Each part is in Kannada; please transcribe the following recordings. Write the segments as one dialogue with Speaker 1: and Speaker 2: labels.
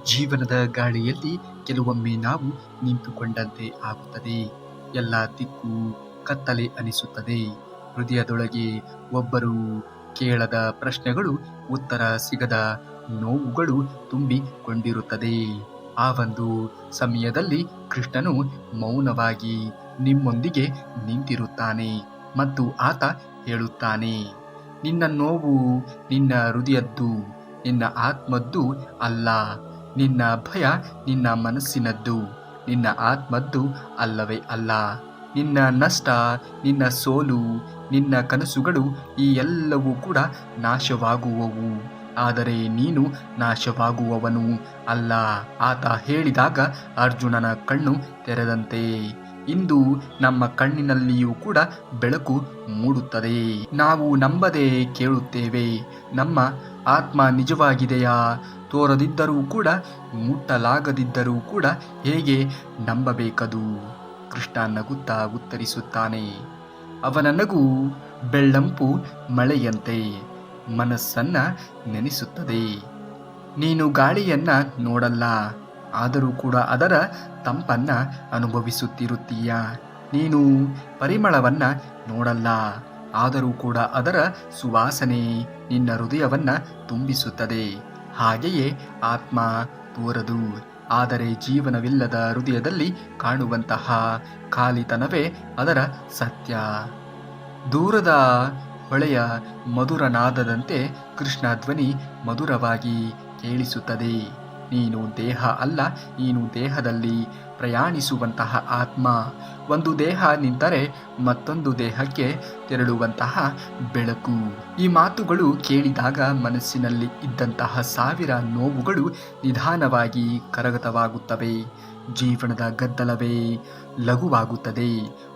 Speaker 1: ಜೀವನದ ಗಾಳಿಯಲ್ಲಿ ಕೆಲವೊಮ್ಮೆ ನಾವು ನಿಂತುಕೊಂಡಂತೆ ಆಗುತ್ತದೆ. ಎಲ್ಲ ದಿಕ್ಕು ಕತ್ತಲೆ ಅನಿಸುತ್ತದೆ. ಹೃದಯದೊಳಗೆ ಒಬ್ಬರು ಕೇಳದ ಪ್ರಶ್ನೆಗಳು, ಉತ್ತರ ಸಿಗದ ನೋವುಗಳು ತುಂಬಿಕೊಂಡಿರುತ್ತದೆ. ಆ ಒಂದು ಸಮಯದಲ್ಲಿ ಕೃಷ್ಣನು ಮೌನವಾಗಿ ನಿಮ್ಮೊಂದಿಗೆ ನಿಂತಿರುತ್ತಾನೆ ಮತ್ತು ಆತ ಹೇಳುತ್ತಾನೆ, ನಿನ್ನ ನೋವು ನಿನ್ನ ಹೃದಯದ್ದು, ನಿನ್ನ ಆತ್ಮದ್ದು ಅಲ್ಲ. ನಿನ್ನ ಭಯ ನಿನ್ನ ಮನಸ್ಸಿನದ್ದು, ನಿನ್ನ ಆತ್ಮದ್ದು ಅಲ್ಲವೇ ಅಲ್ಲ. ನಿನ್ನ ನಷ್ಟ, ನಿನ್ನ ಸೋಲು, ನಿನ್ನ ಕನಸುಗಳು ಈ ಎಲ್ಲವೂ ಕೂಡ ನಾಶವಾಗುವವು, ಆದರೆ ನೀನು ನಾಶವಾಗುವವನು ಅಲ್ಲ. ಆತ ಹೇಳಿದಾಗ ಅರ್ಜುನನ ಕಣ್ಣು ತೆರೆದಂತೆ ಇಂದು ನಮ್ಮ ಕಣ್ಣಿನಲ್ಲಿಯೂ ಕೂಡ ಬೆಳಕು ಮೂಡುತ್ತದೆ. ನಾವು ನಂಬದೆ ಕೇಳುತ್ತೇವೆ. ನಮ್ಮ ಆತ್ಮ ನಿಜವಾಗಿದೆಯಾ? ತೋರದಿದ್ದರೂ ಕೂಡ, ಮುಟ್ಟಲಾಗದಿದ್ದರೂ ಕೂಡ ಹೇಗೆ ನಂಬಬೇಕದು? ಕೃಷ್ಣ ನಗುತ್ತಾ ಉತ್ತರಿಸುತ್ತಾನೆ. ಅವನ ನಗು ಬೆಳ್ಳಂಪು ಮಳೆಯಂತೆ ಮನಸ್ಸನ್ನ ನೆನೆಸುತ್ತದೆ. ನೀನು ಗಾಳಿಯನ್ನ ನೋಡಲ್ಲ, ಆದರೂ ಕೂಡ ಅದರ ತಂಪನ್ನ ಅನುಭವಿಸುತ್ತಿರುತ್ತೀಯ. ನೀನು ಪರಿಮಳವನ್ನ ನೋಡಲ್ಲ, ಆದರೂ ಕೂಡ ಅದರ ಸುವಾಸನೆ ನಿನ್ನ ಹೃದಯವನ್ನ ತುಂಬಿಸುತ್ತದೆ. ಹಾಗೆಯೇ ಆತ್ಮ ತೋರದು, ಆದರೆ ಜೀವನವಿಲ್ಲದ ಹೃದಯದಲ್ಲಿ ಕಾಣುವಂತಹ ಖಾಲಿತನವೇ ಅದರ ಸತ್ಯ. ದೂರದ ಹೊಳೆಯ ಮಧುರ ನಾದದಂತೆ ಕೃಷ್ಣ ಧ್ವನಿ ಮಧುರವಾಗಿ ಕೇಳಿಸುತ್ತದೆ. ನೀನು ದೇಹ ಅಲ್ಲ, ನೀನು ದೇಹದಲ್ಲಿ ಪ್ರಯಾಣಿಸುವಂತಹ ಆತ್ಮ. ಒಂದು ದೇಹ ನಿಂತರೆ ಮತ್ತೊಂದು ದೇಹಕ್ಕೆ ತೆರಳುವಂತಹ ಬೆಳಕು. ಈ ಮಾತುಗಳು ಕೇಳಿದಾಗ ಮನಸ್ಸಿನಲ್ಲಿ ಇದ್ದಂತಹ ಸಾವಿರ ನೋವುಗಳು ನಿಧಾನವಾಗಿ ಕರಗತವಾಗುತ್ತವೆ. ಜೀವನದ ಗದ್ದಲವೇ ಲಘುವಾಗುತ್ತದೆ.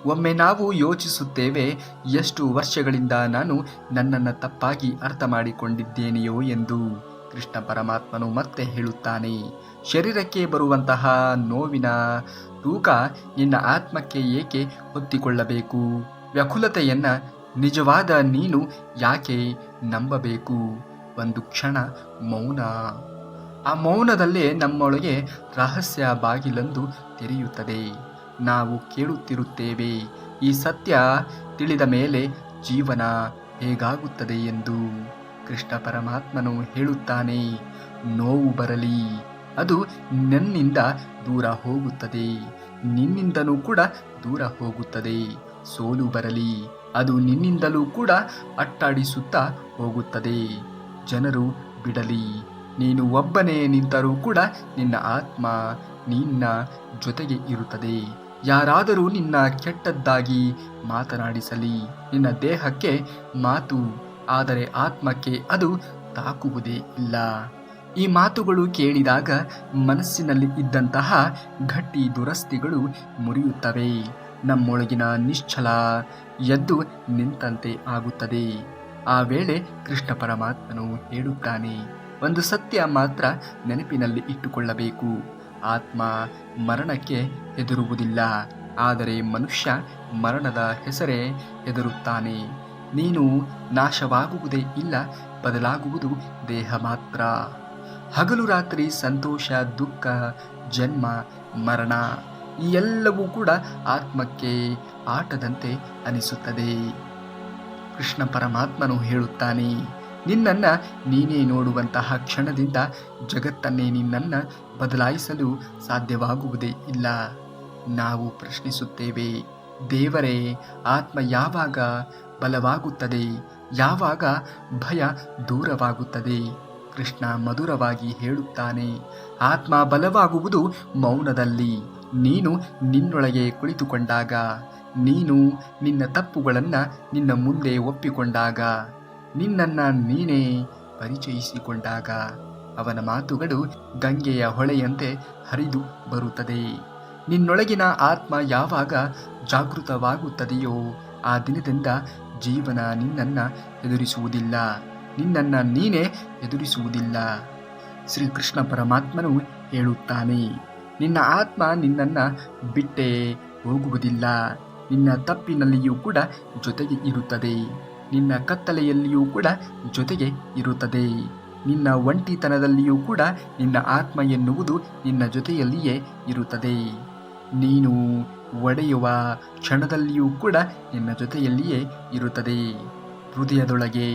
Speaker 1: ಒಮ್ಮೆ ನಾವು ಯೋಚಿಸುತ್ತೇವೆ, ಎಷ್ಟು ವರ್ಷಗಳಿಂದ ನಾನು ನನ್ನನ್ನು ತಪ್ಪಾಗಿ ಅರ್ಥ ಮಾಡಿಕೊಂಡಿದ್ದೇನೆಯೋ ಎಂದು. ಕೃಷ್ಣ ಪರಮಾತ್ಮನು ಮತ್ತೆ ಹೇಳುತ್ತಾನೆ, ಶರೀರಕ್ಕೆ ಬರುವಂತಹ ನೋವಿನ ತೂಕ ನಿನ್ನ ಆತ್ಮಕ್ಕೆ ಏಕೆ ಹೊತ್ತಿಕೊಳ್ಳಬೇಕು? ವ್ಯಾಕುಲತೆಯನ್ನ ನಿಜವಾದ ನೀನು ಯಾಕೆ ನಂಬಬೇಕು? ಒಂದು ಕ್ಷಣ ಮೌನ. ಆ ಮೌನದಲ್ಲೇ ನಮ್ಮೊಳಗೆ ರಹಸ್ಯ ಬಾಗಿಲೊಂದು ತೆರೆಯುತ್ತದೆ. ನಾವು ಕೇಳುತ್ತಿರುತ್ತೇವೆ, ಈ ಸತ್ಯ ತಿಳಿದ ಮೇಲೆ ಜೀವನ ಹೇಗಾಗುತ್ತದೆ ಎಂದು. ಕೃಷ್ಣ ಪರಮಾತ್ಮನು ಹೇಳುತ್ತಾನೆ, ನೋವು ಬರಲಿ, ಅದು ನನ್ನಿಂದ ದೂರ ಹೋಗುತ್ತದೆ, ನಿನ್ನಿಂದಲೂ ಕೂಡ ದೂರ ಹೋಗುತ್ತದೆ. ಸೋಲು ಬರಲಿ, ಅದು ನಿನ್ನಿಂದಲೂ ಕೂಡ ಅಟ್ಟಾಡಿಸುತ್ತಾ ಹೋಗುತ್ತದೆ. ಜನರು ಬಿಡಲಿ, ನೀನು ಒಬ್ಬನೇ ನಿಂತರೂ ಕೂಡ ನಿನ್ನ ಆತ್ಮ ನಿನ್ನ ಜೊತೆಗೆ ಇರುತ್ತದೆ. ಯಾರಾದರೂ ನಿನ್ನ ಕೆಟ್ಟದ್ದಾಗಿ ಮಾತನಾಡಿಸಲಿ, ನಿನ್ನ ದೇಹಕ್ಕೆ ಮಾತು, ಆದರೆ ಆತ್ಮಕ್ಕೆ ಅದು ತಾಕುವುದೇ ಇಲ್ಲ. ಈ ಮಾತುಗಳು ಕೇಳಿದಾಗ ಮನಸ್ಸಿನಲ್ಲಿ ಇದ್ದಂತಹ ಗಟ್ಟಿ ದುರಸ್ತಿಗಳು ಮುರಿಯುತ್ತವೆ. ನಮ್ಮೊಳಗಿನ ನಿಶ್ಚಲ ಎದ್ದು ನಿಂತಂತೆ ಆಗುತ್ತದೆ. ಆ ವೇಳೆ ಕೃಷ್ಣ ಪರಮಾತ್ಮನು ಹೇಳುತ್ತಾನೆ, ಒಂದು ಸತ್ಯ ಮಾತ್ರ ನೆನಪಿನಲ್ಲಿ ಇಟ್ಟುಕೊಳ್ಳಬೇಕು. ಆತ್ಮ ಮರಣಕ್ಕೆ ಹೆದರುವುದಿಲ್ಲ, ಆದರೆ ಮನುಷ್ಯ ಮರಣದ ಹೆಸರೇ ಹೆದರುತ್ತಾನೆ. ನೀನು ನಾಶವಾಗುವುದೇ ಇಲ್ಲ, ಬದಲಾಗುವುದು ದೇಹ ಮಾತ್ರ. ಹಗಲು ರಾತ್ರಿ ಸಂತೋಷ, ದುಃಖ, ಜನ್ಮ, ಮರಣ, ಈ ಎಲ್ಲವೂ ಕೂಡ ಆತ್ಮಕ್ಕೆ ಆಟದಂತೆ ಅನಿಸುತ್ತದೆ. ಕೃಷ್ಣ ಪರಮಾತ್ಮನು ಹೇಳುತ್ತಾನೆ, ನಿನ್ನನ್ನು ನೀನೇ ನೋಡುವಂತಹ ಕ್ಷಣದಿಂದ ಜಗತ್ತನ್ನೇ ನಿನ್ನನ್ನು ಬದಲಾಯಿಸಲು ಸಾಧ್ಯವಾಗುವುದೇ ಇಲ್ಲ. ನಾವು ಪ್ರಶ್ನಿಸುತ್ತೇವೆ, ದೇವರೇ, ಆತ್ಮ ಯಾವಾಗ ಬಲವಾಗುತ್ತದೆ? ಯಾವಾಗ ಭಯ ದೂರವಾಗುತ್ತದೆ? ಕೃಷ್ಣ ಮಧುರವಾಗಿ ಹೇಳುತ್ತಾನೆ, ಆತ್ಮ ಬಲವಾಗುವುದು ಮೌನದಲ್ಲಿ. ನೀನು ನಿನ್ನೊಳಗೆ ಕುಳಿತುಕೊಂಡಾಗ, ನೀನು ನಿನ್ನ ತಪ್ಪುಗಳನ್ನು ನಿನ್ನ ಮುಂದೆ ಒಪ್ಪಿಕೊಂಡಾಗ, ನಿನ್ನನ್ನು ನೀನೇ ಪರಿಚಯಿಸಿಕೊಂಡಾಗ, ಅವನ ಮಾತುಗಳು ಗಂಗೆಯ ಹೊಳೆಯಂತೆ ಹರಿದು ಬರುತ್ತದೆ. ನಿನ್ನೊಳಗಿನ ಆತ್ಮ ಯಾವಾಗ ಜಾಗೃತವಾಗುತ್ತದೆಯೋ ಆ ದಿನದಿಂದ ಜೀವನ ನಿನ್ನನ್ನು ಎದುರಿಸುವುದಿಲ್ಲ, ನಿನ್ನನ್ನು ನೀನೇ ಎದುರಿಸುವುದಿಲ್ಲ. ಶ್ರೀಕೃಷ್ಣ ಪರಮಾತ್ಮನು ಹೇಳುತ್ತಾನೆ, ನಿನ್ನ ಆತ್ಮ ನಿನ್ನನ್ನು ಬಿಟ್ಟೇ ಹೋಗುವುದಿಲ್ಲ. ನಿನ್ನ ತಪ್ಪಿನಲ್ಲಿಯೂ ಕೂಡ ಜೊತೆಗೆ ಇರುತ್ತದೆ, ನಿನ್ನ ಕತ್ತಲೆಯಲ್ಲಿಯೂ ಕೂಡ ಜೊತೆಗೆ ಇರುತ್ತದೆ. ನಿನ್ನ ಒಂಟಿತನದಲ್ಲಿಯೂ ಕೂಡ ನಿನ್ನ ಆತ್ಮ ಎನ್ನುವುದು ನಿನ್ನ ಜೊತೆಯಲ್ಲಿಯೇ ಇರುತ್ತದೆ. ನೀನು ಒಡೆಯುವ ಕ್ಷಣದಲ್ಲಿಯೂ ಕೂಡ ನಿನ್ನ ಜೊತೆಯಲ್ಲಿಯೇ ಇರುತ್ತದೆ. ಹೃದಯದೊಳಗೆ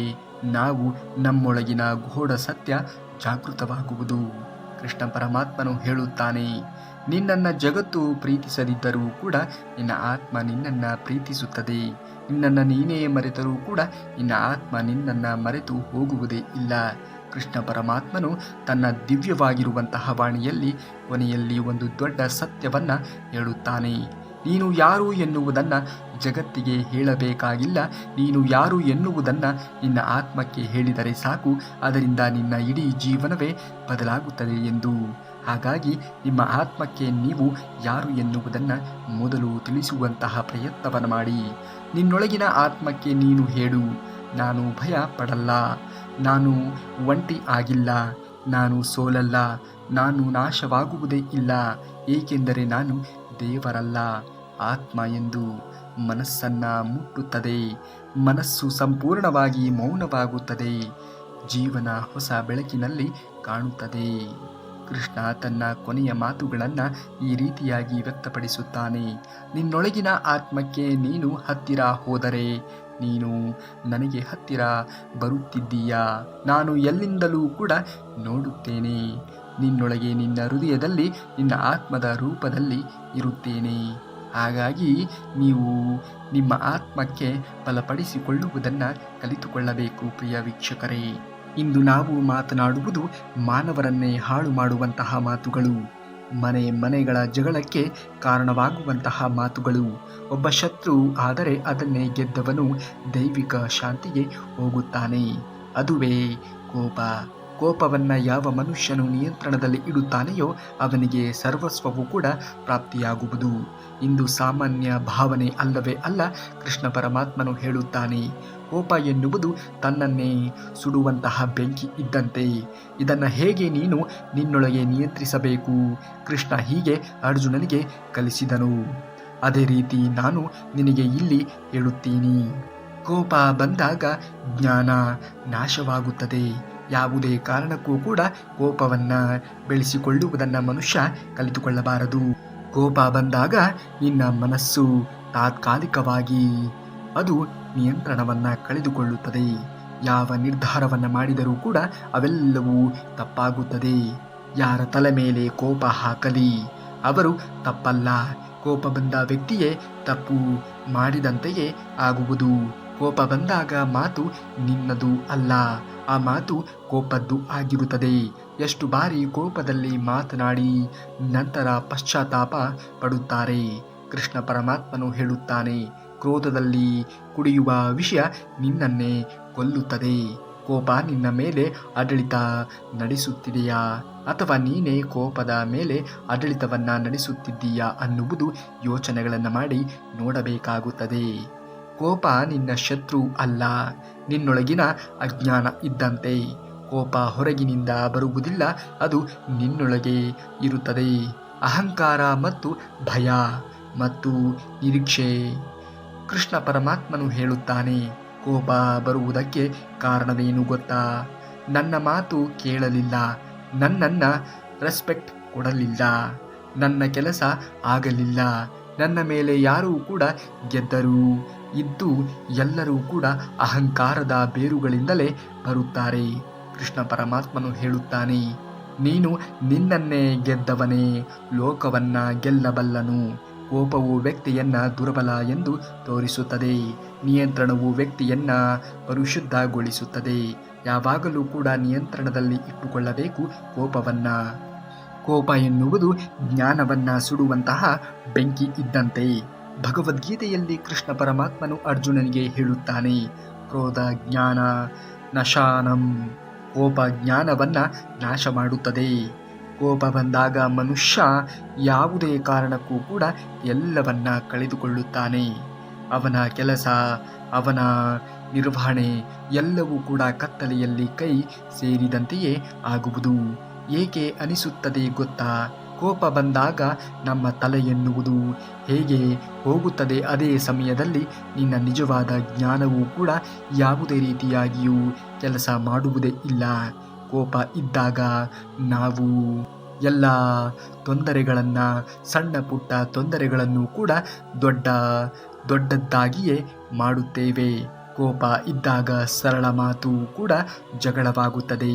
Speaker 1: ನಾವು ನಮ್ಮೊಳಗಿನ ಘೋರ ಸತ್ಯ ಜಾಗೃತವಾಗುವುದು. ಕೃಷ್ಣ ಪರಮಾತ್ಮನು ಹೇಳುತ್ತಾನೆ, ನಿನ್ನನ್ನು ಜಗತ್ತು ಪ್ರೀತಿಸದಿದ್ದರೂ ಕೂಡ ನಿನ್ನ ಆತ್ಮ ನಿನ್ನನ್ನು ಪ್ರೀತಿಸುತ್ತದೆ. ನಿನ್ನನ್ನು ನೀನೇ ಮರೆತರೂ ಕೂಡ ನಿನ್ನ ಆತ್ಮ ನಿನ್ನನ್ನು ಮರೆತು ಹೋಗುವುದೇ ಇಲ್ಲ. ಕೃಷ್ಣ ಪರಮಾತ್ಮನು ತನ್ನ ದಿವ್ಯವಾಗಿರುವಂತಹ ವಾಣಿಯಲ್ಲಿ ಕೊನೆಯಲ್ಲಿ ಒಂದು ದೊಡ್ಡ ಸತ್ಯವನ್ನು ಹೇಳುತ್ತಾನೆ. ನೀನು ಯಾರು ಎನ್ನುವುದನ್ನು ಜಗತ್ತಿಗೆ ಹೇಳಬೇಕಾಗಿಲ್ಲ. ನೀನು ಯಾರು ಎನ್ನುವುದನ್ನು ನಿನ್ನ ಆತ್ಮಕ್ಕೆ ಹೇಳಿದರೆ ಸಾಕು, ಅದರಿಂದ ನಿನ್ನ ಇಡೀ ಜೀವನವೇ ಬದಲಾಗುತ್ತದೆ ಎಂದು. ಹಾಗಾಗಿ ನಿಮ್ಮ ಆತ್ಮಕ್ಕೆ ನೀವು ಯಾರು ಎನ್ನುವುದನ್ನು ಮೊದಲು ತಿಳಿಸುವಂತಹ ಪ್ರಯತ್ನವನ್ನು ಮಾಡಿ. ನಿನ್ನೊಳಗಿನ ಆತ್ಮಕ್ಕೆ ನೀನು ಹೇಳು, ನಾನು ಭಯ ಪಡಲ್ಲ, ನಾನು ಒಂಟಿ ಆಗಿಲ್ಲ, ನಾನು ಸೋಲಲ್ಲ, ನಾನು ನಾಶವಾಗುವುದೇ ಇಲ್ಲ, ಏಕೆಂದರೆ ನಾನು ದೇವರಲ್ಲ ಆತ್ಮ ಎಂದು ಮನಸ್ಸನ್ನು ಮುಟ್ಟುತ್ತದೆ. ಮನಸ್ಸು ಸಂಪೂರ್ಣವಾಗಿ ಮೌನವಾಗುತ್ತದೆ. ಜೀವನ ಹೊಸ ಬೆಳಕಿನಲ್ಲಿ ಕಾಣುತ್ತದೆ. ಕೃಷ್ಣ ತನ್ನ ಕೊನೆಯ ಮಾತುಗಳನ್ನು ಈ ರೀತಿಯಾಗಿ ವ್ಯಕ್ತಪಡಿಸುತ್ತಾನೆ. ನಿನ್ನೊಳಗಿನ ಆತ್ಮಕ್ಕೆ ನೀನು ಹತ್ತಿರ ಹೋದರೆ ನೀನು ನನಗೆ ಹತ್ತಿರ ಬರುತ್ತಿದ್ದೀಯಾ. ನಾನು ಎಲ್ಲಿಂದಲೂ ಕೂಡ ನೋಡುತ್ತೇನೆ. ನಿನ್ನೊಳಗೆ ನಿನ್ನ ಹೃದಯದಲ್ಲಿ ನಿನ್ನ ಆತ್ಮದ ರೂಪದಲ್ಲಿ ಇರುತ್ತೇನೆ. ಹಾಗಾಗಿ ನೀವು ನಿಮ್ಮ ಆತ್ಮಕ್ಕೆ ಬಲಪಡಿಸಿಕೊಳ್ಳುವುದನ್ನು ಕಲಿತುಕೊಳ್ಳಬೇಕು. ಪ್ರಿಯ ವೀಕ್ಷಕರೇ, ಇಂದು ನಾವು ಮಾತನಾಡುವುದು ಮಾನವರನ್ನೇ ಹಾಳು ಮಾಡುವಂತಹ ಮಾತುಗಳು, ಮನೆಗಳ ಜಗಳಕ್ಕೆ ಕಾರಣವಾಗುವಂತಹ ಮಾತುಗಳು. ಒಬ್ಬ ಶತ್ರು ಆದರೆ ಅದನ್ನೇ ಗೆದ್ದವನು ದೈವಿಕ ಶಾಂತಿಗೆ ಹೋಗುತ್ತಾನೆ. ಅದುವೇ ಕೋಪ. ಕೋಪವನ್ನು ಯಾವ ಮನುಷ್ಯನು ನಿಯಂತ್ರಣದಲ್ಲಿ ಇಡುತ್ತಾನೆಯೋ ಅವನಿಗೆ ಸರ್ವಸ್ವವೂ ಕೂಡ ಪ್ರಾಪ್ತಿಯಾಗುವುದು. ಇಂದು ಸಾಮಾನ್ಯ ಭಾವನೆ ಅಲ್ಲವೇ ಅಲ್ಲ. ಕೃಷ್ಣ ಪರಮಾತ್ಮನು ಹೇಳುತ್ತಾನೆ, ಕೋಪ ಎನ್ನುವುದು ತನ್ನನ್ನೇ ಸುಡುವಂತಹ ಬೆಂಕಿ ಇದ್ದಂತೆ. ಇದನ್ನು ಹೇಗೆ ನೀನು ನಿನ್ನೊಳಗೆ ನಿಯಂತ್ರಿಸಬೇಕು, ಕೃಷ್ಣ ಹೀಗೆ ಅರ್ಜುನನಿಗೆ ಕಲಿಸಿದನು. ಅದೇ ರೀತಿ ನಾನು ನಿನಗೆ ಇಲ್ಲಿ ಹೇಳುತ್ತೀನಿ. ಕೋಪ ಬಂದಾಗ ಜ್ಞಾನ ನಾಶವಾಗುತ್ತದೆ. ಯಾವುದೇ ಕಾರಣಕ್ಕೂ ಕೂಡ ಕೋಪವನ್ನು ಬೆಳೆಸಿಕೊಳ್ಳುವುದನ್ನು ಮನುಷ್ಯ ಕಲಿತುಕೊಳ್ಳಬಾರದು. ಕೋಪ ಬಂದಾಗ ನಿನ್ನ ಮನಸ್ಸು ತಾತ್ಕಾಲಿಕವಾಗಿ ಅದು ನಿಯಂತ್ರಣವನ್ನು ಕಳೆದುಕೊಳ್ಳುತ್ತದೆ. ಯಾವ ನಿರ್ಧಾರವನ್ನು ಮಾಡಿದರೂ ಕೂಡ ಅವೆಲ್ಲವೂ ತಪ್ಪಾಗುತ್ತದೆ. ಯಾರ ತಲೆ ಮೇಲೆ ಕೋಪ ಹಾಕಲಿ ಅವರು ತಪ್ಪಲ್ಲ. ಕೋಪ ಬಂದ ವ್ಯಕ್ತಿಯೇ ತಪ್ಪು ಮಾಡಿದಂತೆಯೇ ಆಗುವುದು. ಕೋಪ ಬಂದಾಗ ಮಾತು ನಿನ್ನದು ಅಲ್ಲ, ಆ ಮಾತು ಕೋಪದ್ದು ಆಗಿರುತ್ತದೆ. ಎಷ್ಟು ಬಾರಿ ಕೋಪದಲ್ಲಿ ಮಾತನಾಡಿ ನಂತರ ಪಶ್ಚಾತ್ತಾಪ ಪಡುತ್ತಾರೆ. ಕೃಷ್ಣ ಪರಮಾತ್ಮನು ಹೇಳುತ್ತಾನೆ, ಕ್ರೋಧದಲ್ಲಿ ಕುಡಿಯುವ ವಿಷಯ ನಿನ್ನನ್ನೇ ಕೊಲ್ಲುತ್ತದೆ. ಕೋಪ ನಿನ್ನ ಮೇಲೆ ಆಡಳಿತ ನಡೆಸುತ್ತಿದೆಯಾ ಅಥವಾ ನೀನೇ ಕೋಪದ ಮೇಲೆ ಆಡಳಿತವನ್ನು ನಡೆಸುತ್ತಿದ್ದೀಯಾ ಅನ್ನುವುದು ಯೋಚನೆಗಳನ್ನು ಮಾಡಿ ನೋಡಬೇಕಾಗುತ್ತದೆ. ಕೋಪ ನಿನ್ನ ಶತ್ರು ಅಲ್ಲ, ನಿನ್ನೊಳಗಿನ ಅಜ್ಞಾನ ಇದ್ದಂತೆ. ಕೋಪ ಹೊರಗಿನಿಂದ ಬರುವುದಿಲ್ಲ, ಅದು ನಿನ್ನೊಳಗೆ ಇರುತ್ತದೆ. ಅಹಂಕಾರ ಮತ್ತು ಭಯ ಮತ್ತು ನಿರೀಕ್ಷೆ. ಕೃಷ್ಣ ಪರಮಾತ್ಮನು ಹೇಳುತ್ತಾನೆ, ಕೋಪ ಬರುವುದಕ್ಕೆ ಕಾರಣವೇನು ಗೊತ್ತಾ? ನನ್ನ ಮಾತು ಕೇಳಲಿಲ್ಲ, ನನ್ನನ್ನು ರೆಸ್ಪೆಕ್ಟ್ ಕೊಡಲಿಲ್ಲ, ನನ್ನ ಕೆಲಸ ಆಗಲಿಲ್ಲ, ನನ್ನ ಮೇಲೆ ಯಾರೂ ಕೂಡ ಗೆದ್ದರು ಇದ್ದು ಎಲ್ಲರೂ ಕೂಡ ಅಹಂಕಾರದ ಬೇರುಗಳಿಂದಲೇ ಬರುತ್ತಾರೆ. ಕೃಷ್ಣ ಪರಮಾತ್ಮನು ಹೇಳುತ್ತಾನೆ, ನೀನು ನಿನ್ನನ್ನೇ ಗೆದ್ದವನೇ ಲೋಕವನ್ನ ಗೆಲ್ಲಬಲ್ಲನು. ಕೋಪವು ವ್ಯಕ್ತಿಯನ್ನ ದುರ್ಬಲ ಎಂದು ತೋರಿಸುತ್ತದೆ. ನಿಯಂತ್ರಣವು ವ್ಯಕ್ತಿಯನ್ನ ಪರಿಶುದ್ಧಗೊಳಿಸುತ್ತದೆ. ಯಾವಾಗಲೂ ಕೂಡ ನಿಯಂತ್ರಣದಲ್ಲಿ ಇಟ್ಟುಕೊಳ್ಳಬೇಕು ಕೋಪವನ್ನ. ಕೋಪ ಎನ್ನುವುದು ಜ್ಞಾನವನ್ನ ಸುಡುವಂತಹ ಬೆಂಕಿ ಇದ್ದಂತೆ. ಭಗವದ್ಗೀತೆಯಲ್ಲಿ ಕೃಷ್ಣ ಪರಮಾತ್ಮನು ಅರ್ಜುನನಿಗೆ ಹೇಳುತ್ತಾನೆ, ಕ್ರೋಧ ಜ್ಞಾನ ನಶಾನಂ. ಕೋಪ ಜ್ಞಾನವನ್ನ ನಾಶ ಮಾಡುತ್ತದೆ. ಕೋಪ ಬಂದಾಗ ಮನುಷ್ಯ ಯಾವುದೇ ಕಾರಣಕ್ಕೂ ಕೂಡ ಎಲ್ಲವನ್ನ ಕಳೆದುಕೊಳ್ಳುತ್ತಾನೆ. ಅವನ ಕೆಲಸ, ಅವನ ನಿರ್ವಹಣೆ ಎಲ್ಲವೂ ಕೂಡ ಕತ್ತಲೆಯಲ್ಲಿ ಕೈ ಸೇರಿದಂತೆಯೇ ಆಗುವುದು. ಏಕೆ ಅನಿಸುತ್ತದೆ ಗೊತ್ತಾ? ಕೋಪ ಬಂದಾಗ ನಮ್ಮ ತಲೆ ಎನ್ನುವುದು ಹೇಗೆ ಹೋಗುತ್ತದೆ, ಅದೇ ಸಮಯದಲ್ಲಿ ನಿನ್ನ ನಿಜವಾದ ಜ್ಞಾನವೂ ಕೂಡ ಯಾವುದೇ ರೀತಿಯಾಗಿಯೂ ಕೆಲಸ ಮಾಡುವುದೇ ಇಲ್ಲ. ಕೋಪ ಇದ್ದಾಗ ನಾವು ಎಲ್ಲ ತೊಂದರೆಗಳನ್ನು, ಸಣ್ಣ ಪುಟ್ಟ ತೊಂದರೆಗಳನ್ನು ಕೂಡ ದೊಡ್ಡದ್ದಾಗಿಯೇ ಮಾಡುತ್ತೇವೆ. ಕೋಪ ಇದ್ದಾಗ ಸರಳ ಮಾತು ಕೂಡ ಜಗಳವಾಗುತ್ತದೆ.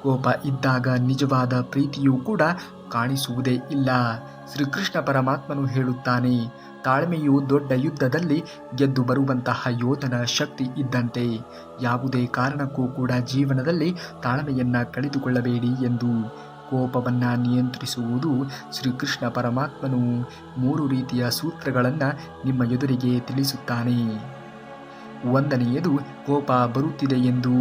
Speaker 1: ಕೋಪ ಇದ್ದಾಗ ನಿಜವಾದ ಪ್ರೀತಿಯೂ ಕೂಡ ಕಾಣಿಸುವುದೇ ಇಲ್ಲ. ಶ್ರೀಕೃಷ್ಣ ಪರಮಾತ್ಮನು ಹೇಳುತ್ತಾನೆ, ತಾಳ್ಮೆಯು ದೊಡ್ಡ ಯುದ್ಧದಲ್ಲಿ ಗೆದ್ದು ಬರುವಂತಹ ಯೋಧನ ಶಕ್ತಿ ಇದ್ದಂತೆ. ಯಾವುದೇ ಕಾರಣಕ್ಕೂ ಕೂಡ ಜೀವನದಲ್ಲಿ ತಾಳ್ಮೆಯನ್ನು ಕಳೆದುಕೊಳ್ಳಬೇಡಿ ಎಂದು. ಕೋಪವನ್ನು ನಿಯಂತ್ರಿಸುವುದು ಶ್ರೀಕೃಷ್ಣ ಪರಮಾತ್ಮನು 3 ರೀತಿಯ ಸೂತ್ರಗಳನ್ನು ನಿಮ್ಮ ಎದುರಿಗೆ ತಿಳಿಸುತ್ತಾನೆ. 1ನೇಯದು, ಕೋಪ ಬರುತ್ತಿದೆ ಎಂದು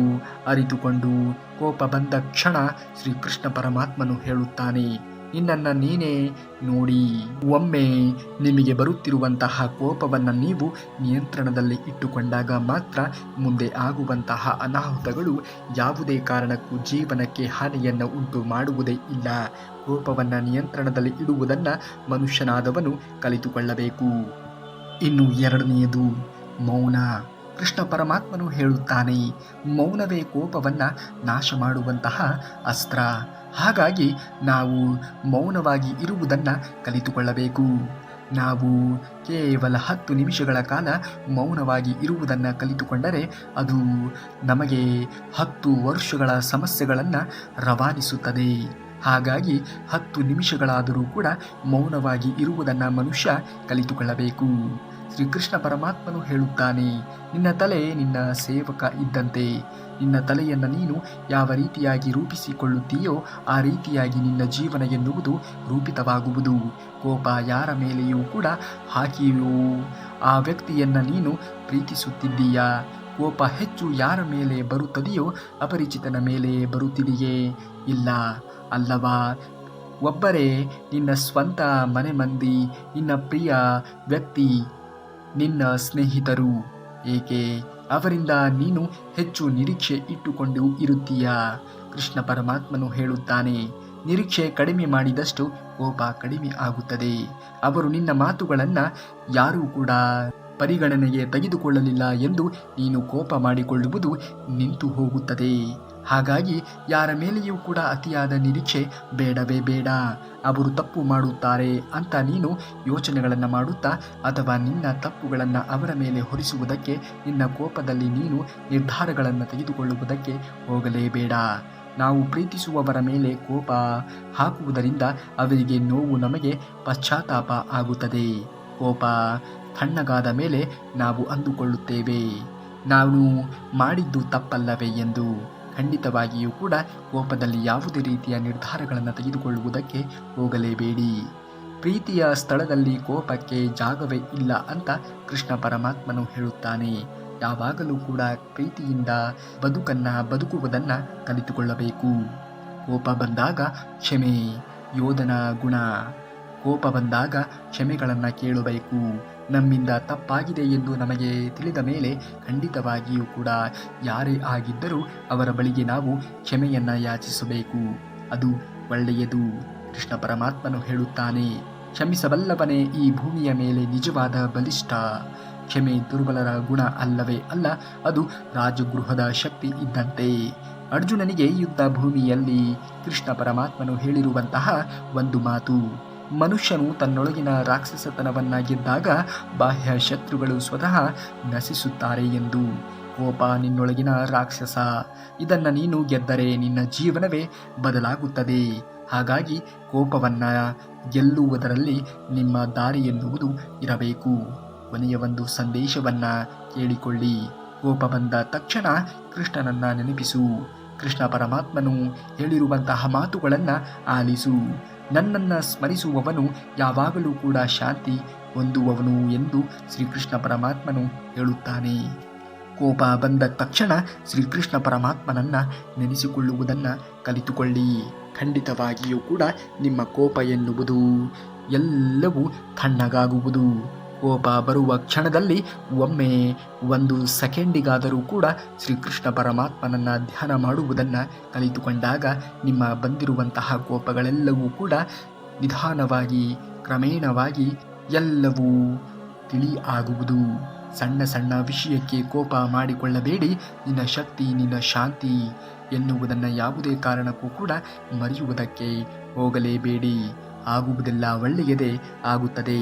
Speaker 1: ಅರಿತುಕೊಂಡು ಕೋಪ ಬಂದ ಕ್ಷಣ ಶ್ರೀಕೃಷ್ಣ ಪರಮಾತ್ಮನು ಹೇಳುತ್ತಾನೆ, ನಿನ್ನನ್ನು ನೀನೇ ನೋಡಿ. ಒಮ್ಮೆ ನಿಮಗೆ ಬರುತ್ತಿರುವಂತಹ ಕೋಪವನ್ನು ನೀವು ನಿಯಂತ್ರಣದಲ್ಲಿ ಇಟ್ಟುಕೊಂಡಾಗ ಮಾತ್ರ ಮುಂದೆ ಆಗುವಂತಹ ಅನಾಹುತಗಳು ಯಾವುದೇ ಕಾರಣಕ್ಕೂ ಜೀವನಕ್ಕೆ ಹಾನಿಯನ್ನು ಉಂಟು ಮಾಡುವುದೇ ಇಲ್ಲ. ಕೋಪವನ್ನು ನಿಯಂತ್ರಣದಲ್ಲಿ ಇಡುವುದನ್ನು ಮನುಷ್ಯನಾದವನು ಕಲಿತುಕೊಳ್ಳಬೇಕು. ಇನ್ನು 2ನೇಯದು, ಮೌನ. ಕೃಷ್ಣ ಪರಮಾತ್ಮನು ಹೇಳುತ್ತಾನೆ, ಮೌನವೇ ಕೋಪವನ್ನು ನಾಶ ಮಾಡುವಂತಹ ಅಸ್ತ್ರ. ಹಾಗಾಗಿ ನಾವು ಮೌನವಾಗಿ ಇರುವುದನ್ನು ಕಲಿತುಕೊಳ್ಳಬೇಕು. ನಾವು ಕೇವಲ 10 ನಿಮಿಷಗಳ ಕಾಲ ಮೌನವಾಗಿ ಇರುವುದನ್ನು ಕಲಿತುಕೊಂಡರೆ ಅದು ನಮಗೆ 10 ವರ್ಷಗಳ ಸಮಸ್ಯೆಗಳನ್ನು ರವಾನಿಸುತ್ತದೆ. ಹಾಗಾಗಿ 10 ನಿಮಿಷಗಳಾದರೂ ಕೂಡ ಮೌನವಾಗಿ ಇರುವುದನ್ನು ಮನುಷ್ಯ ಕಲಿತುಕೊಳ್ಳಬೇಕು. ಶ್ರೀಕೃಷ್ಣ ಪರಮಾತ್ಮನು ಹೇಳುತ್ತಾನೆ, ನಿನ್ನ ತಲೆ ನಿನ್ನ ಸೇವಕ ಇದ್ದಂತೆ. ನಿನ್ನ ತಲೆಯನ್ನು ನೀನು ಯಾವ ರೀತಿಯಾಗಿ ರೂಪಿಸಿಕೊಳ್ಳುತ್ತೀಯೋ ಆ ರೀತಿಯಾಗಿ ನಿನ್ನ ಜೀವನ ಎನ್ನುವುದು ರೂಪಿತವಾಗುವುದು. ಕೋಪ ಯಾರ ಮೇಲೆಯೂ ಕೂಡ ಹಾಕಿಯೋ ಆ ವ್ಯಕ್ತಿಯನ್ನು ನೀನು ಪ್ರೀತಿಸುತ್ತಿದ್ದೀಯಾ? ಕೋಪ ಹೆಚ್ಚು ಯಾರ ಮೇಲೆ ಬರುತ್ತದೆಯೋ ಅಪರಿಚಿತನ ಮೇಲೆ ಬರುತ್ತಿದೆಯೇ? ಇಲ್ಲ ಅಲ್ಲವಾ? ಒಬ್ಬರೇ ನಿನ್ನ ಸ್ವಂತ ಮನೆ ಮಂದಿ, ನಿನ್ನ ಪ್ರಿಯ ವ್ಯಕ್ತಿ, ನಿನ್ನ ಸ್ನೇಹಿತರು. ಏಕೆ ಅವರಿಂದ ನೀನು ಹೆಚ್ಚು ನಿರೀಕ್ಷೆ ಇಟ್ಟುಕೊಂಡು ಇರುತ್ತೀಯಾ? ಕೃಷ್ಣ ಪರಮಾತ್ಮನು ಹೇಳುತ್ತಾನೆ, ನಿರೀಕ್ಷೆ ಕಡಿಮೆ ಮಾಡಿದಷ್ಟು ಕೋಪ ಕಡಿಮೆ ಆಗುತ್ತದೆ. ಅವರು ನಿನ್ನ ಮಾತುಗಳನ್ನು ಯಾರೂ ಕೂಡ ಪರಿಗಣನೆಗೆ ತೆಗೆದುಕೊಳ್ಳಲಿಲ್ಲ ಎಂದು ನೀನು ಕೋಪ ಮಾಡಿಕೊಳ್ಳುವುದು ನಿಂತು ಹೋಗುತ್ತದೆ. ಹಾಗಾಗಿ ಯಾರ ಮೇಲೆಯೂ ಕೂಡ ಅತಿಯಾದ ನಿರೀಕ್ಷೆ ಬೇಡವೇ ಬೇಡ. ಅವರು ತಪ್ಪು ಮಾಡುತ್ತಾರೆ ಅಂತ ನೀನು ಯೋಚನೆಗಳನ್ನು ಮಾಡುತ್ತಾ ಅಥವಾ ನಿನ್ನ ತಪ್ಪುಗಳನ್ನು ಅವರ ಮೇಲೆ ಹೊರಿಸುವುದಕ್ಕೆ, ನಿನ್ನ ಕೋಪದಲ್ಲಿ ನೀನು ನಿರ್ಧಾರಗಳನ್ನು ತೆಗೆದುಕೊಳ್ಳುವುದಕ್ಕೆ ಹೋಗಲೇಬೇಡ. ನಾವು ಪ್ರೀತಿಸುವವರ ಮೇಲೆ ಕೋಪ ಹಾಕುವುದರಿಂದ ಅವರಿಗೆ ನೋವು, ನಮಗೆ ಪಶ್ಚಾತ್ತಾಪ ಆಗುತ್ತದೆ. ಕೋಪ ತಣ್ಣಗಾದ ಮೇಲೆ ನಾವು ಅಂದುಕೊಳ್ಳುತ್ತೇವೆ, ನಾನು ಮಾಡಿದ್ದು ತಪ್ಪಲ್ಲವೇ ಎಂದು. ಖಂಡಿತವಾಗಿಯೂ ಕೂಡ ಕೋಪದಲ್ಲಿ ಯಾವುದೇ ರೀತಿಯ ನಿರ್ಧಾರಗಳನ್ನು ತೆಗೆದುಕೊಳ್ಳುವುದಕ್ಕೆ ಹೋಗಲೇಬೇಡಿ. ಪ್ರೀತಿಯ ಸ್ಥಳದಲ್ಲಿ ಕೋಪಕ್ಕೆ ಜಾಗವೇ ಇಲ್ಲ ಅಂತ ಕೃಷ್ಣ ಪರಮಾತ್ಮನು ಹೇಳುತ್ತಾನೆ. ಯಾವಾಗಲೂ ಕೂಡ ಪ್ರೀತಿಯಿಂದ ಬದುಕುವುದನ್ನು ಕಲಿತುಕೊಳ್ಳಬೇಕು. ಕೋಪ ಬಂದಾಗ ಕ್ಷಮೆ ಯೋಧನ ಗುಣ. ಕೋಪ ಬಂದಾಗ ಕ್ಷಮೆಗಳನ್ನು ಕೇಳಬೇಕು. ನಮ್ಮಿಂದ ತಪ್ಪಾಗಿದೆ ಎಂದು ನಮಗೆ ತಿಳಿದ ಮೇಲೆ ಖಂಡಿತವಾಗಿಯೂ ಕೂಡ ಯಾರೇ ಆಗಿದ್ದರೂ ಅವರ ಬಳಿಗೆ ನಾವು ಕ್ಷಮೆಯನ್ನು ಯಾಚಿಸಬೇಕು. ಅದು ಒಳ್ಳೆಯದು. ಕೃಷ್ಣ ಪರಮಾತ್ಮನು ಹೇಳುತ್ತಾನೆ, ಕ್ಷಮಿಸಬಲ್ಲವನೇ ಈ ಭೂಮಿಯ ಮೇಲೆ ನಿಜವಾದ ಬಲಿಷ್ಠ. ಕ್ಷಮೆ ದುರ್ಬಲರ ಗುಣ ಅಲ್ಲವೇ ಅಲ್ಲ, ಅದು ರಾಜಗೃಹದ ಶಕ್ತಿ ಇದ್ದಂತೆ. ಅರ್ಜುನನಿಗೆ ಯುದ್ಧ ಭೂಮಿಯಲ್ಲಿ ಕೃಷ್ಣ ಪರಮಾತ್ಮನು ಹೇಳಿರುವಂತಹ ಒಂದು ಮಾತು, ಮನುಷ್ಯನು ತನ್ನೊಳಗಿನ ರಾಕ್ಷಸತನವನ್ನು ಗೆದ್ದಾಗ ಬಾಹ್ಯ ಶತ್ರುಗಳು ಸ್ವತಃ ನಶಿಸುತ್ತಾರೆ ಎಂದು. ಕೋಪ ನಿನ್ನೊಳಗಿನ ರಾಕ್ಷಸ. ಇದನ್ನು ನೀನು ಗೆದ್ದರೆ ನಿನ್ನ ಜೀವನವೇ ಬದಲಾಗುತ್ತದೆ. ಹಾಗಾಗಿ ಕೋಪವನ್ನು ಗೆಲ್ಲುವುದರಲ್ಲಿ ನಿಮ್ಮ ದಾರಿ ಎನ್ನುವುದು ಇರಬೇಕು. ಕೊನೆಯ ಒಂದು ಸಂದೇಶವನ್ನು ಕೇಳಿಕೊಳ್ಳಿ. ಕೋಪ ಬಂದ ತಕ್ಷಣ ಕೃಷ್ಣನನ್ನು ನೆನಪಿಸು. ಕೃಷ್ಣ ಪರಮಾತ್ಮನು ಹೇಳಿರುವಂತಹ ಮಾತುಗಳನ್ನು ಆಲಿಸು. ನನ್ನನ್ನು ಸ್ಮರಿಸುವವನು ಯಾವಾಗಲೂ ಕೂಡ ಶಾಂತಿ ಹೊಂದುವವನು ಎಂದು ಶ್ರೀಕೃಷ್ಣ ಪರಮಾತ್ಮನು ಹೇಳುತ್ತಾನೆ. ಕೋಪ ಬಂದ ತಕ್ಷಣ ಶ್ರೀಕೃಷ್ಣ ಪರಮಾತ್ಮನನ್ನು ನೆನೆಸಿಕೊಳ್ಳುವುದನ್ನು ಕಲಿತುಕೊಳ್ಳಿ. ಖಂಡಿತವಾಗಿಯೂ ಕೂಡ ನಿಮ್ಮ ಕೋಪ ಎನ್ನುವುದು ಎಲ್ಲವೂ ತಣ್ಣಗಾಗುವುದು. ಕೋಪ ಬರುವ ಕ್ಷಣದಲ್ಲಿ ಒಮ್ಮೆ 1 ಸೆಕೆಂಡಿಗಾದರೂ ಕೂಡ ಶ್ರೀಕೃಷ್ಣ ಪರಮಾತ್ಮನನ್ನು ಧ್ಯಾನ ಮಾಡುವುದನ್ನು ಕಲಿತುಕೊಂಡಾಗ ನಿಮ್ಮ ಬಂದಿರುವಂತಹ ಕೋಪಗಳೆಲ್ಲವೂ ಕೂಡ ನಿಧಾನವಾಗಿ ಕ್ರಮೇಣವಾಗಿ ಎಲ್ಲವೂ ತಿಳಿ ಆಗುವುದು. ಸಣ್ಣ ಸಣ್ಣ ವಿಷಯಕ್ಕೆ ಕೋಪ ಮಾಡಿಕೊಳ್ಳಬೇಡಿ. ನಿನ್ನ ಶಕ್ತಿ ನಿನ್ನ ಶಾಂತಿ ಎನ್ನುವುದನ್ನು ಯಾವುದೇ ಕಾರಣಕ್ಕೂ ಕೂಡ ಮರೆಯುವುದಕ್ಕೆ ಹೋಗಲೇಬೇಡಿ. ಆಗುವುದೆಲ್ಲ ಒಳ್ಳೆಯದೇ ಆಗುತ್ತದೆ.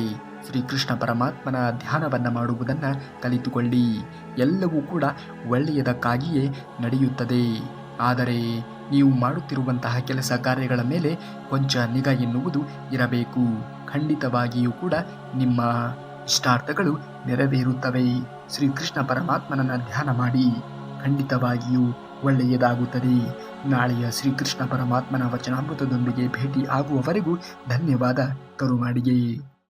Speaker 1: ಶ್ರೀಕೃಷ್ಣ ಪರಮಾತ್ಮನ ಧ್ಯಾನವನ್ನು ಮಾಡುವುದನ್ನು ಕಲಿತುಕೊಳ್ಳಿ. ಎಲ್ಲವೂ ಕೂಡ ಒಳ್ಳೆಯದಕ್ಕಾಗಿಯೇ ನಡೆಯುತ್ತದೆ. ಆದರೆ ನೀವು ಮಾಡುತ್ತಿರುವಂತಹ ಕೆಲಸ ಕಾರ್ಯಗಳ ಮೇಲೆ ಕೊಂಚ ನಿಗಾ ಎನ್ನುವುದು ಇರಬೇಕು. ಖಂಡಿತವಾಗಿಯೂ ಕೂಡ ನಿಮ್ಮ ಇಷ್ಟಾರ್ಥಗಳು ನೆರವೇರುತ್ತವೆ. ಶ್ರೀಕೃಷ್ಣ ಪರಮಾತ್ಮನನ್ನು ಧ್ಯಾನ ಮಾಡಿ. ಖಂಡಿತವಾಗಿಯೂ ಒಳ್ಳೆಯದಾಗುತ್ತದೆ. ನಾಳೆಯ ಶ್ರೀಕೃಷ್ಣ ಪರಮಾತ್ಮನ ವಚನಾಮೃತದೊಂದಿಗೆ ಭೇಟಿ ಆಗುವವರೆಗೂ ಧನ್ಯವಾದ. ಕರುನಾಡಿಗೆ.